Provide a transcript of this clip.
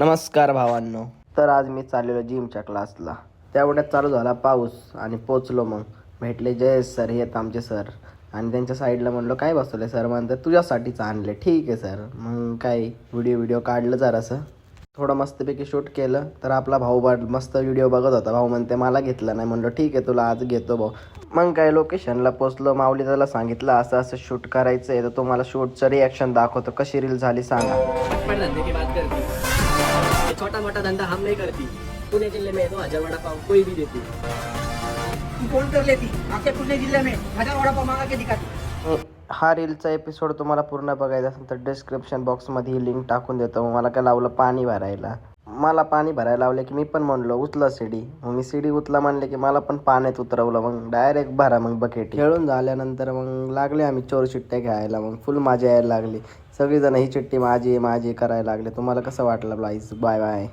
नमस्कार भावांनो. तर आज मी चाललेलो जिमच्या क्लासला. तेवढ्यात चालू झाला पाऊस आणि पोचलो. मग भेटले जयेश सर, हे आहेत आमचे सर. आणि त्यांच्या साईडला म्हणलो काय बसवले सर, म्हणतात तुझ्यासाठीच आणले. ठीक आहे सर. मग काय व्हिडिओ काढलं जरासं, थोडं मस्तपैकी शूट केलं. तर आपला भाऊ मस्त व्हिडिओ बघत होता. भाऊ म्हणते मला घेतला नाही. म्हणलो ठीक आहे तुला आज घेतो भाऊ. मग काय लोकेशनला पोचलो. माऊली त्याला सांगितलं असं असं शूट करायचं आहे, तर तुम्हाला शूटचं रिॲक्शन दाखवतो, कशी रील झाली सांगा. धंधे की बात करती, ये छोटा मोटा धंधा हम नहीं करती. पुणे जिले में 2000 वड़ा पाव कोई भी देती. तू फोन कर लेती आपके पुणे जिले में 1000 वड़ा पाव मांगा के दिखाती. हा रीलचा एपिसोड तुम्हाला पूर्ण बघायचा असेल तर डिस्क्रिप्शन बॉक्समध्ये ही लिंक टाकून देतो. मग मला काय लावलं पाणी भरायला. मला पाणी भरायला लावले की मी पण म्हणलो उचला सीडी. मग मी सीडी उचला म्हणले की मला पण पाण्यात उतरवलं. मग डायरेक्ट भरा मग बकेट. खेळून झाल्यानंतर मग लागले आम्ही चोर चिट्ट्या घ्यायला. मग फुल मजा यायला लागली. सगळीजण ही चिट्टी माझी माझी करायला लागले. तुम्हाला कसं वाटलं? Bye bye.